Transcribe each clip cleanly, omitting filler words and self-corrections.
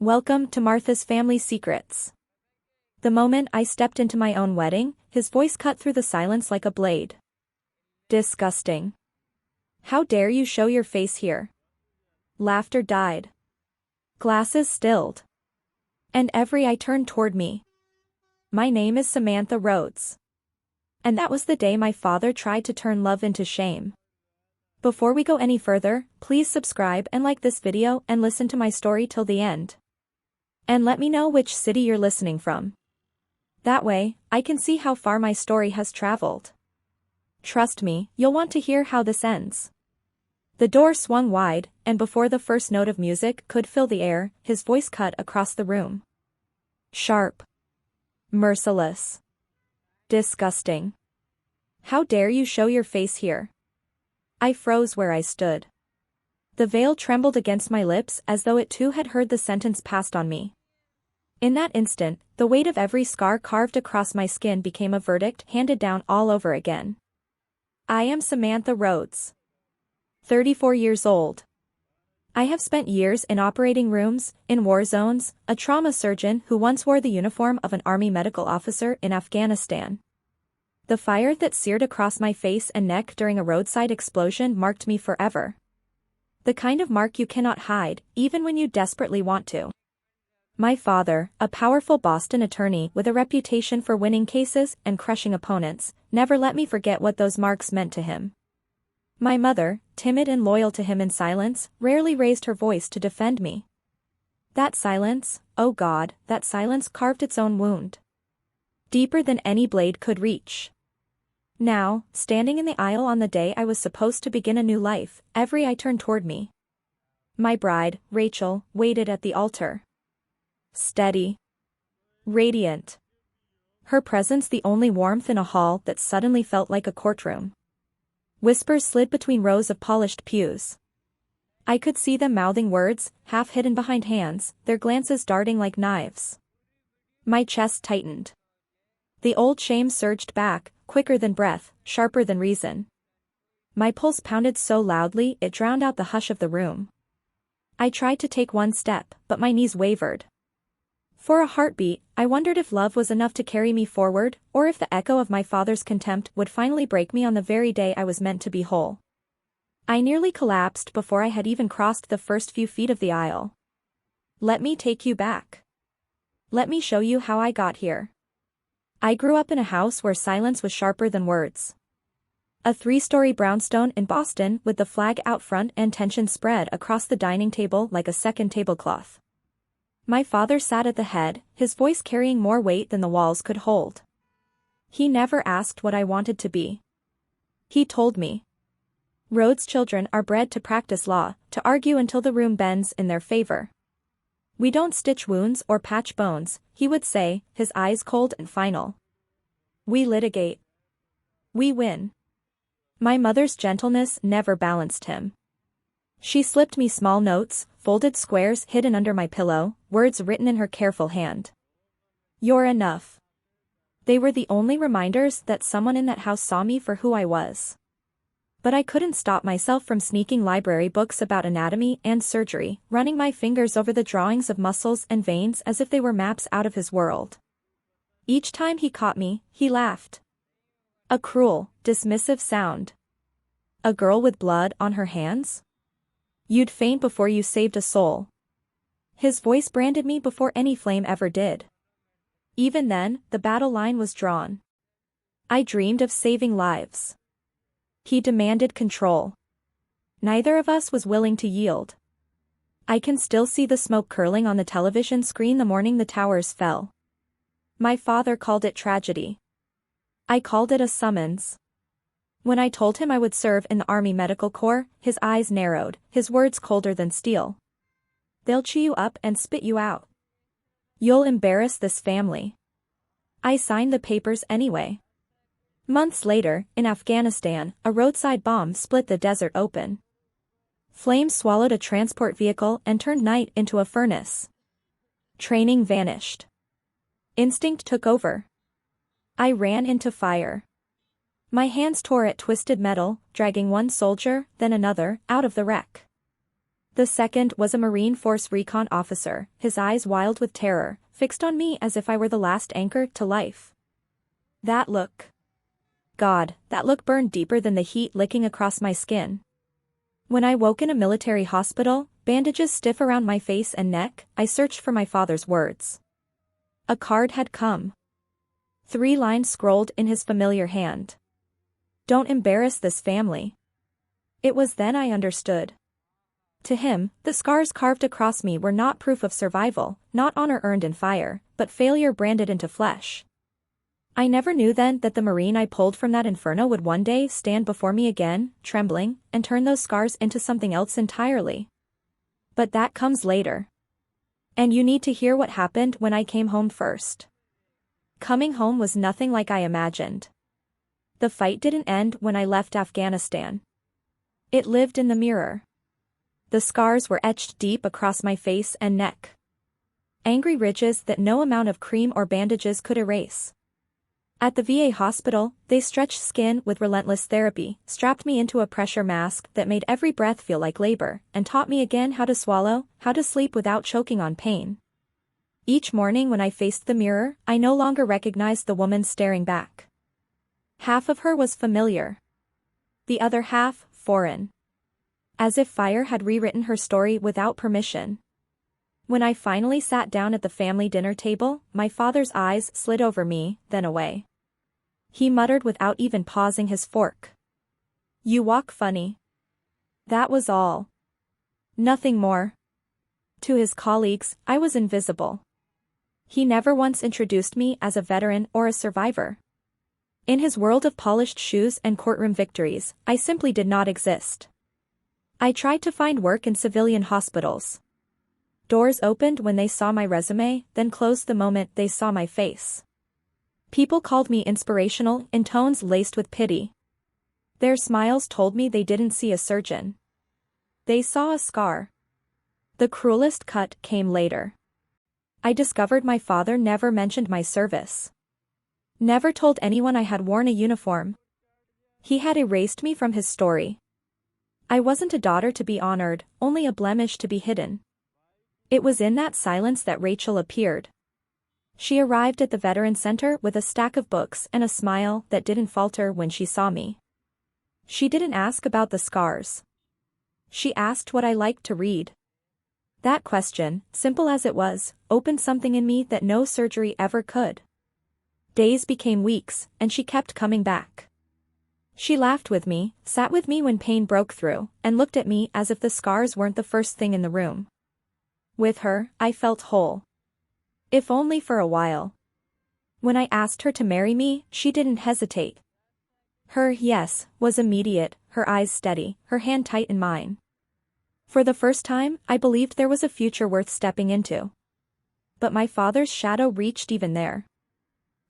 Welcome to Martha's Family Secrets. The moment I stepped into my own wedding, his voice cut through the silence like a blade. Disgusting. How dare you show your face here? Laughter died. Glasses stilled. And every eye turned toward me. My name is Samantha Rhodes. And that was the day my father tried to turn love into shame. Before we go any further, please subscribe and like this video and listen to my story till the end. And let me know which city you're listening from. That way, I can see how far my story has traveled. Trust me, you'll want to hear how this ends. The door swung wide, and before the first note of music could fill the air, his voice cut across the room. Sharp. Merciless. Disgusting. How dare you show your face here? I froze where I stood. The veil trembled against my lips as though it too had heard the sentence passed on me. In that instant, the weight of every scar carved across my skin became a verdict handed down all over again. I am Samantha Rhodes. 34 years old. I have spent years in operating rooms, in war zones, a trauma surgeon who once wore the uniform of an army medical officer in Afghanistan. The fire that seared across my face and neck during a roadside explosion marked me forever. The kind of mark you cannot hide, even when you desperately want to. My father, a powerful Boston attorney with a reputation for winning cases and crushing opponents, never let me forget what those marks meant to him. My mother, timid and loyal to him in silence, rarely raised her voice to defend me. That silence, oh God, that silence carved its own wound. Deeper than any blade could reach. Now, standing in the aisle on the day I was supposed to begin a new life, every eye turned toward me. My bride, Rachel, waited at the altar. Steady. Radiant. Her presence the only warmth in a hall that suddenly felt like a courtroom. Whispers slid between rows of polished pews. I could see them mouthing words, half hidden behind hands, their glances darting like knives. My chest tightened. The old shame surged back, quicker than breath, sharper than reason. My pulse pounded so loudly it drowned out the hush of the room. I tried to take one step, but my knees wavered. For a heartbeat, I wondered if love was enough to carry me forward, or if the echo of my father's contempt would finally break me on the very day I was meant to be whole. I nearly collapsed before I had even crossed the first few feet of the aisle. Let me take you back. Let me show you how I got here. I grew up in a house where silence was sharper than words. A 3-story brownstone in Boston with the flag out front and tension spread across the dining table like a second tablecloth. My father sat at the head, his voice carrying more weight than the walls could hold. He never asked what I wanted to be. He told me. Rhodes children are bred to practice law, to argue until the room bends in their favor. We don't stitch wounds or patch bones, he would say, his eyes cold and final. We litigate. We win. My mother's gentleness never balanced him. She slipped me small notes, folded squares hidden under my pillow, words written in her careful hand. You're enough. They were the only reminders that someone in that house saw me for who I was. But I couldn't stop myself from sneaking library books about anatomy and surgery, running my fingers over the drawings of muscles and veins as if they were maps out of his world. Each time he caught me, he laughed. A cruel, dismissive sound. A girl with blood on her hands? You'd faint before you saved a soul. His voice branded me before any flame ever did. Even then, the battle line was drawn. I dreamed of saving lives. He demanded control. Neither of us was willing to yield. I can still see the smoke curling on the television screen the morning the towers fell. My father called it tragedy. I called it a summons. When I told him I would serve in the Army Medical Corps, his eyes narrowed, his words colder than steel. They'll chew you up and spit you out. You'll embarrass this family. I signed the papers anyway. Months later, in Afghanistan, a roadside bomb split the desert open. Flames swallowed a transport vehicle and turned night into a furnace. Training vanished. Instinct took over. I ran into fire. My hands tore at twisted metal, dragging one soldier, then another, out of the wreck. The second was a Marine Force recon officer, his eyes wild with terror, fixed on me as if I were the last anchor to life. That look. God, that look burned deeper than the heat licking across my skin. When I woke in a military hospital, bandages stiff around my face and neck, I searched for my father's words. A card had come. 3 lines scrolled in his familiar hand. Don't embarrass this family. It was then I understood. To him, the scars carved across me were not proof of survival, not honor earned in fire, but failure branded into flesh. I never knew then that the Marine I pulled from that inferno would one day stand before me again, trembling, and turn those scars into something else entirely. But that comes later. And you need to hear what happened when I came home first. Coming home was nothing like I imagined. The fight didn't end when I left Afghanistan. It lived in the mirror. The scars were etched deep across my face and neck. Angry ridges that no amount of cream or bandages could erase. At the VA hospital, they stretched skin with relentless therapy, strapped me into a pressure mask that made every breath feel like labor, and taught me again how to swallow, how to sleep without choking on pain. Each morning when I faced the mirror, I no longer recognized the woman staring back. Half of her was familiar. The other half, foreign. As if fire had rewritten her story without permission. When I finally sat down at the family dinner table, my father's eyes slid over me, then away. He muttered without even pausing his fork. You walk funny. That was all. Nothing more. To his colleagues, I was invisible. He never once introduced me as a veteran or a survivor. In his world of polished shoes and courtroom victories, I simply did not exist. I tried to find work in civilian hospitals. Doors opened when they saw my resume, then closed the moment they saw my face. People called me inspirational in tones laced with pity. Their smiles told me they didn't see a surgeon. They saw a scar. The cruelest cut came later. I discovered my father never mentioned my service. Never told anyone I had worn a uniform. He had erased me from his story. I wasn't a daughter to be honored, only a blemish to be hidden. It was in that silence that Rachel appeared. She arrived at the Veteran Center with a stack of books and a smile that didn't falter when she saw me. She didn't ask about the scars. She asked what I liked to read. That question, simple as it was, opened something in me that no surgery ever could. Days became weeks, and she kept coming back. She laughed with me, sat with me when pain broke through, and looked at me as if the scars weren't the first thing in the room. With her, I felt whole. If only for a while. When I asked her to marry me, she didn't hesitate. Her yes was immediate, her eyes steady, her hand tight in mine. For the first time, I believed there was a future worth stepping into. But my father's shadow reached even there.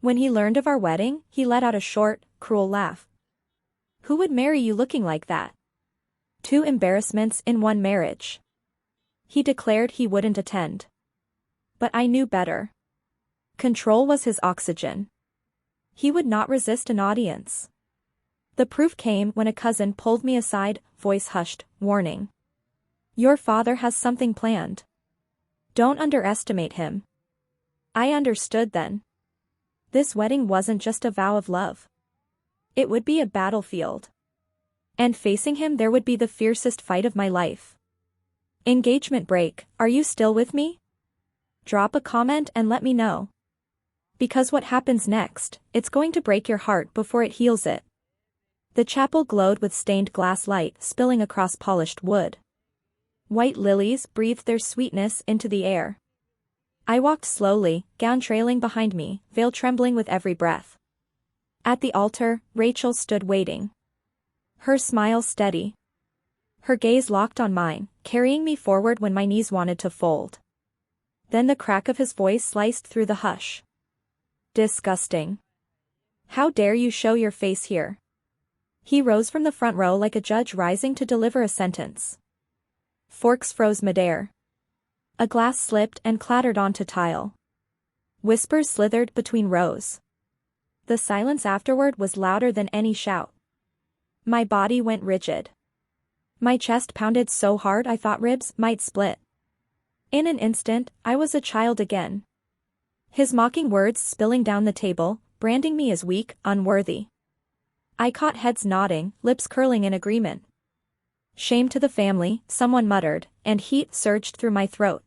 When he learned of our wedding, he let out a short, cruel laugh. Who would marry you looking like that? 2 embarrassments in one marriage. He declared he wouldn't attend. But I knew better. Control was his oxygen. He would not resist an audience. The proof came when a cousin pulled me aside, voice hushed, warning. Your father has something planned. Don't underestimate him. I understood then. This wedding wasn't just a vow of love. It would be a battlefield. And facing him there would be the fiercest fight of my life. Engagement break, are you still with me? Drop a comment and let me know. Because what happens next, it's going to break your heart before it heals it. The chapel glowed with stained glass light spilling across polished wood. White lilies breathed their sweetness into the air. I walked slowly, gown trailing behind me, veil trembling with every breath. At the altar, Rachel stood waiting. Her smile steady. Her gaze locked on mine, carrying me forward when my knees wanted to fold. Then the crack of his voice sliced through the hush. Disgusting. How dare you show your face here? He rose from the front row like a judge rising to deliver a sentence. Forks froze midair. A glass slipped and clattered onto tile. Whispers slithered between rows. The silence afterward was louder than any shout. My body went rigid. My chest pounded so hard I thought ribs might split. In an instant, I was a child again. His mocking words spilling down the table, branding me as weak, unworthy. I caught heads nodding, lips curling in agreement. Shame to the family, someone muttered, and heat surged through my throat.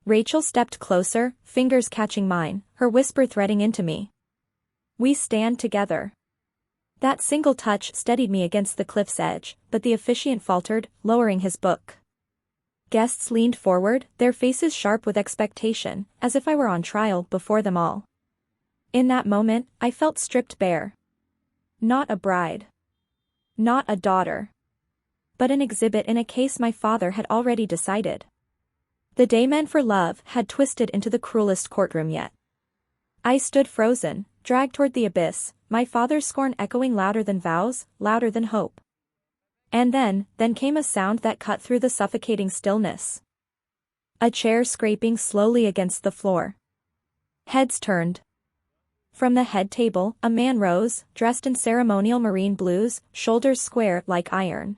Rachel stepped closer, fingers catching mine, her whisper threading into me. We stand together. That single touch steadied me against the cliff's edge, but the officiant faltered, lowering his book. Guests leaned forward, their faces sharp with expectation, as if I were on trial before them all. In that moment, I felt stripped bare. Not a bride. Not a daughter. But an exhibit in a case my father had already decided. The day meant for love had twisted into the cruelest courtroom yet. I stood frozen, dragged toward the abyss, my father's scorn echoing louder than vows, louder than hope. And then came a sound that cut through the suffocating stillness. A chair scraping slowly against the floor. Heads turned. From the head table, a man rose, dressed in ceremonial marine blues, shoulders square like iron.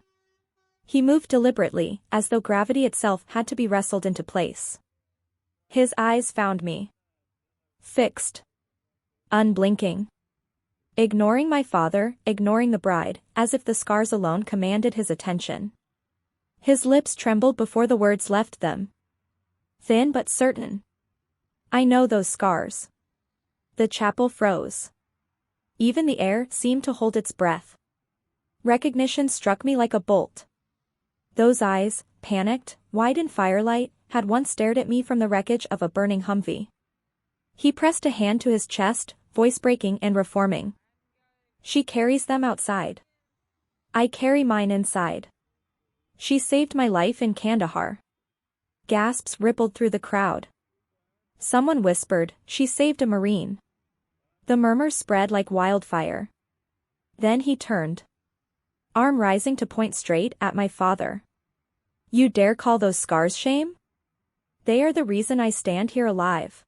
He moved deliberately, as though gravity itself had to be wrestled into place. His eyes found me. Fixed. Unblinking. Ignoring my father, ignoring the bride, as if the scars alone commanded his attention. His lips trembled before the words left them. Thin but certain. I know those scars. The chapel froze. Even the air seemed to hold its breath. Recognition struck me like a bolt. Those eyes, panicked, wide in firelight, had once stared at me from the wreckage of a burning Humvee. He pressed a hand to his chest, voice breaking and reforming. She carries them outside. I carry mine inside. She saved my life in Kandahar. Gasps rippled through the crowd. Someone whispered, she saved a Marine. The murmurs spread like wildfire. Then he turned. Arm rising to point straight at my father. You dare call those scars shame? They are the reason I stand here alive.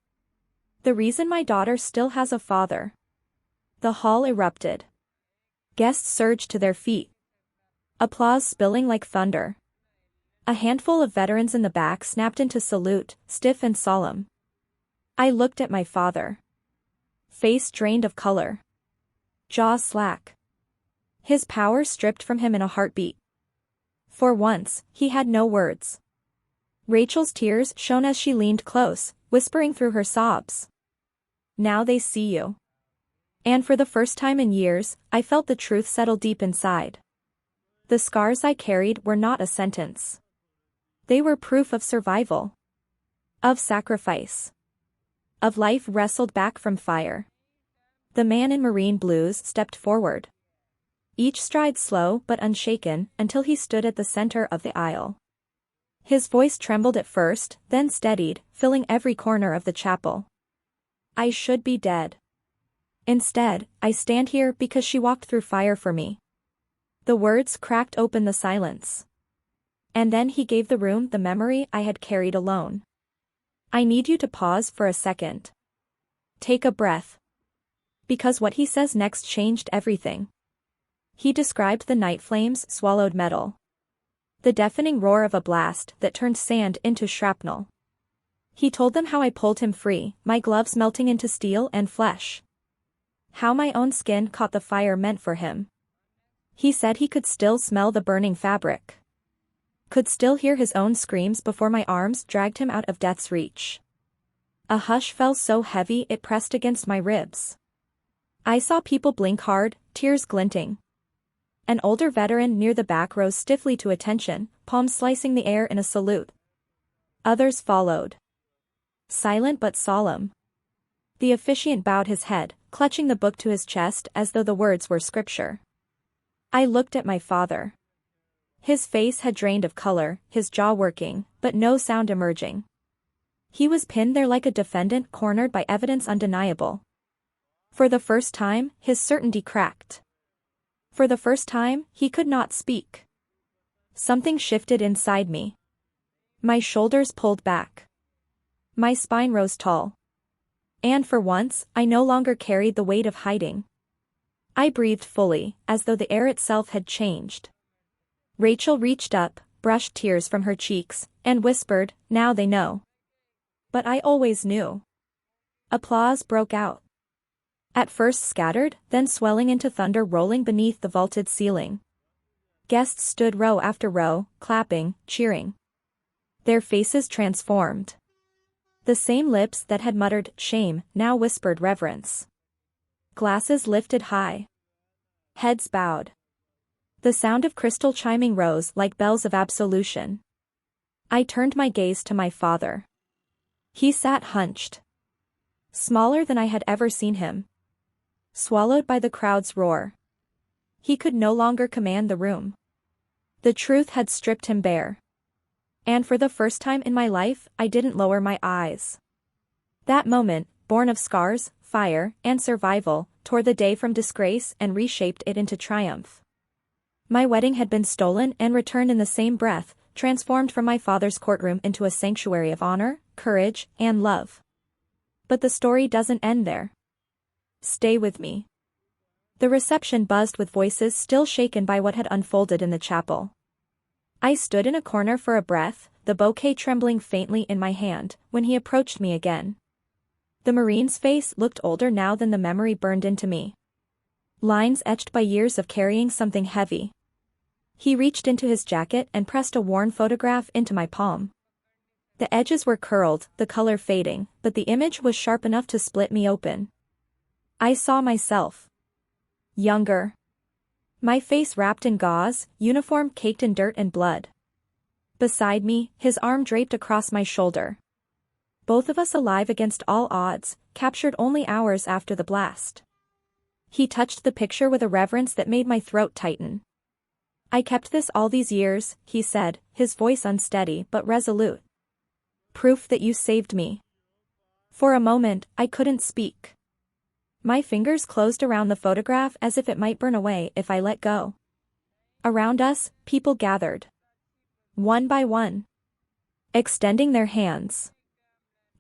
The reason my daughter still has a father. The hall erupted. Guests surged to their feet. Applause spilling like thunder. A handful of veterans in the back snapped into salute, stiff and solemn. I looked at my father. Face drained of color. Jaw slack. His power stripped from him in a heartbeat. For once, he had no words. Rachel's tears shone as she leaned close, whispering through her sobs. Now they see you. And for the first time in years, I felt the truth settle deep inside. The scars I carried were not a sentence. They were proof of survival. Of sacrifice. Of life wrestled back from fire. The man in marine blues stepped forward. Each stride slow but unshaken until he stood at the center of the aisle. His voice trembled at first, then steadied, filling every corner of the chapel. I should be dead. Instead, I stand here because she walked through fire for me. The words cracked open the silence. And then he gave the room the memory I had carried alone. I need you to pause for a second. Take a breath. Because what he says next changed everything. He described the night flames swallowed metal. The deafening roar of a blast that turned sand into shrapnel. He told them how I pulled him free, my gloves melting into steel and flesh. How my own skin caught the fire meant for him. He said he could still smell the burning fabric. Could still hear his own screams before my arms dragged him out of death's reach. A hush fell so heavy it pressed against my ribs. I saw people blink hard, tears glinting. An older veteran near the back rose stiffly to attention, palms slicing the air in a salute. Others followed. Silent but solemn. The officiant bowed his head, clutching the book to his chest as though the words were scripture. I looked at my father. His face had drained of color, his jaw working, but no sound emerging. He was pinned there like a defendant cornered by evidence undeniable. For the first time, his certainty cracked. For the first time, he could not speak. Something shifted inside me. My shoulders pulled back. My spine rose tall. And for once, I no longer carried the weight of hiding. I breathed fully, as though the air itself had changed. Rachel reached up, brushed tears from her cheeks, and whispered, "Now they know." But I always knew. Applause broke out. At first scattered, then swelling into thunder rolling beneath the vaulted ceiling. Guests stood row after row, clapping, cheering. Their faces transformed. The same lips that had muttered shame now whispered reverence. Glasses lifted high. Heads bowed. The sound of crystal chiming rose like bells of absolution. I turned my gaze to my father. He sat hunched. Smaller than I had ever seen him. Swallowed by the crowd's roar. He could no longer command the room. The truth had stripped him bare. And for the first time in my life, I didn't lower my eyes. That moment, born of scars, fire, and survival, tore the day from disgrace and reshaped it into triumph. My wedding had been stolen and returned in the same breath, transformed from my father's courtroom into a sanctuary of honor, courage, and love. But the story doesn't end there. Stay with me. The reception buzzed with voices still shaken by what had unfolded in the chapel. I stood in a corner for a breath, the bouquet trembling faintly in my hand, when he approached me again. The Marine's face looked older now than the memory burned into me. Lines etched by years of carrying something heavy. He reached into his jacket and pressed a worn photograph into my palm. The edges were curled, the color fading, but the image was sharp enough to split me open. I saw myself. Younger. My face wrapped in gauze, uniform caked in dirt and blood. Beside me, his arm draped across my shoulder. Both of us alive against all odds, captured only hours after the blast. He touched the picture with a reverence that made my throat tighten. "I kept this all these years," he said, his voice unsteady but resolute. "Proof that you saved me." For a moment, I couldn't speak. My fingers closed around the photograph as if it might burn away if I let go. Around us, people gathered. One by one. Extending their hands.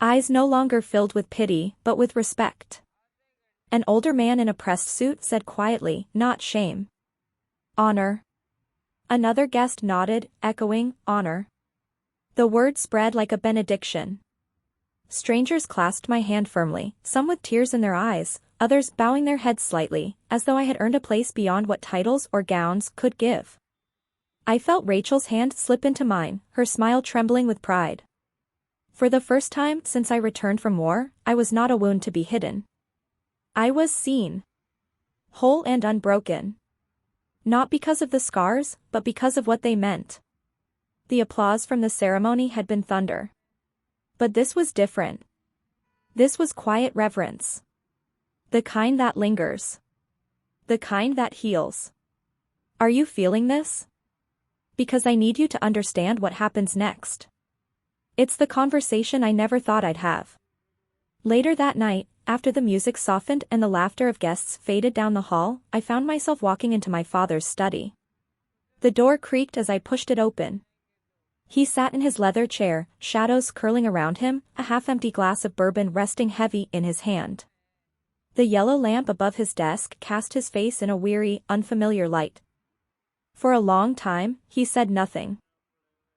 Eyes no longer filled with pity, but with respect. An older man in a pressed suit said quietly, "Not shame. Honor." Another guest nodded, echoing, "Honor." The word spread like a benediction. Strangers clasped my hand firmly, some with tears in their eyes, others bowing their heads slightly, as though I had earned a place beyond what titles or gowns could give. I felt Rachel's hand slip into mine, her smile trembling with pride. For the first time since I returned from war, I was not a wound to be hidden. I was seen. Whole and unbroken. Not because of the scars, but because of what they meant. The applause from the ceremony had been thunder. But this was different. This was quiet reverence. The kind that lingers. The kind that heals. Are you feeling this? Because I need you to understand what happens next. It's the conversation I never thought I'd have. Later that night, after the music softened and the laughter of guests faded down the hall, I found myself walking into my father's study. The door creaked as I pushed it open. He sat in his leather chair, shadows curling around him, a half-empty glass of bourbon resting heavy in his hand. The yellow lamp above his desk cast his face in a weary, unfamiliar light. For a long time, he said nothing.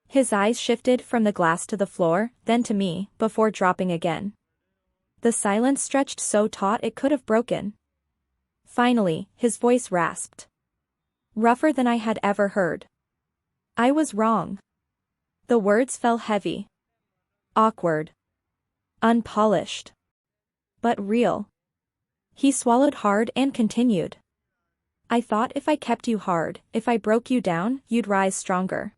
His eyes shifted from the glass to the floor, then to me, before dropping again. The silence stretched so taut it could have broken. Finally, his voice rasped. Rougher than I had ever heard. I was wrong. The words fell heavy. Awkward. Unpolished. But real. He swallowed hard and continued. I thought if I kept you hard, if I broke you down, you'd rise stronger.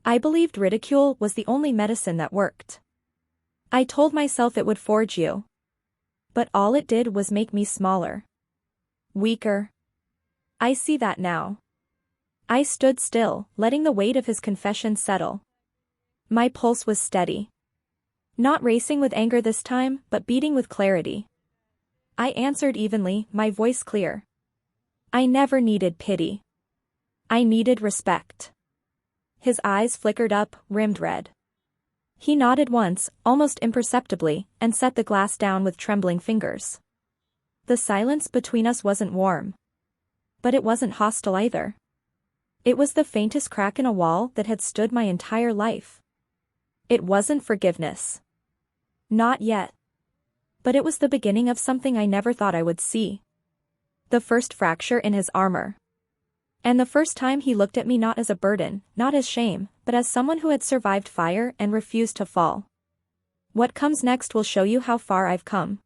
I believed ridicule was the only medicine that worked. I told myself it would forge you. But all it did was make me smaller. Weaker. I see that now. I stood still, letting the weight of his confession settle. My pulse was steady. Not racing with anger this time, but beating with clarity. I answered evenly, my voice clear. I never needed pity. I needed respect. His eyes flickered up, rimmed red. He nodded once, almost imperceptibly, and set the glass down with trembling fingers. The silence between us wasn't warm. But it wasn't hostile either. It was the faintest crack in a wall that had stood my entire life. It wasn't forgiveness. Not yet. But it was the beginning of something I never thought I would see. The first fracture in his armor. And the first time he looked at me not as a burden, not as shame, but as someone who had survived fire and refused to fall. What comes next will show you how far I've come.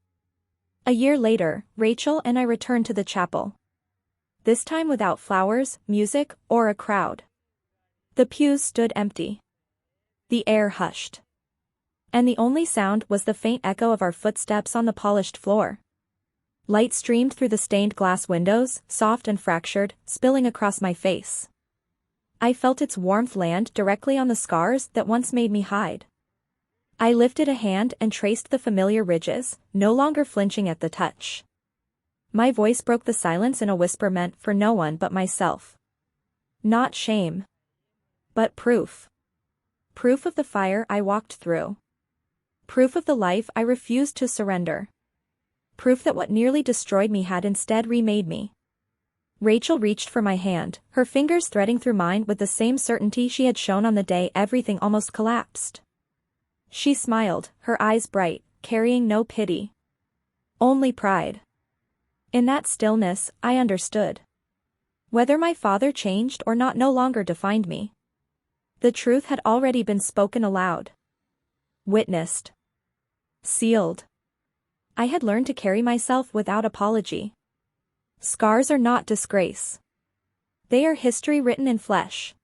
A year later, Rachel and I returned to the chapel. This time without flowers, music, or a crowd. The pews stood empty. The air hushed. And the only sound was the faint echo of our footsteps on the polished floor. Light streamed through the stained glass windows, soft and fractured, spilling across my face. I felt its warmth land directly on the scars that once made me hide. I lifted a hand and traced the familiar ridges, no longer flinching at the touch. My voice broke the silence in a whisper meant for no one but myself. Not shame. But proof. Proof of the fire I walked through. Proof of the life I refused to surrender. Proof that what nearly destroyed me had instead remade me. Rachel reached for my hand, her fingers threading through mine with the same certainty she had shown on the day everything almost collapsed. She smiled, her eyes bright, carrying no pity. Only pride. In that stillness, I understood. Whether my father changed or not no longer defined me. The truth had already been spoken aloud. Witnessed. Sealed. I had learned to carry myself without apology. Scars are not disgrace. They are history written in flesh.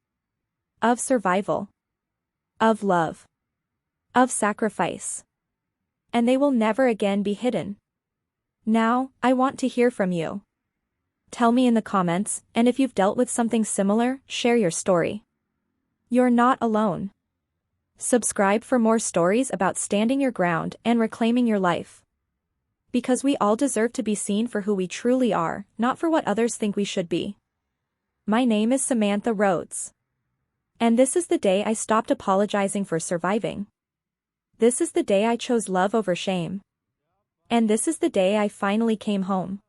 Of survival. Of love. Of sacrifice. And they will never again be hidden. Now, I want to hear from you. Tell me in the comments, and if you've dealt with something similar, share your story. You're not alone. Subscribe for more stories about standing your ground and reclaiming your life. Because we all deserve to be seen for who we truly are, not for what others think we should be. My name is Samantha Rhodes. And this is the day I stopped apologizing for surviving. This is the day I chose love over shame. And this is the day I finally came home.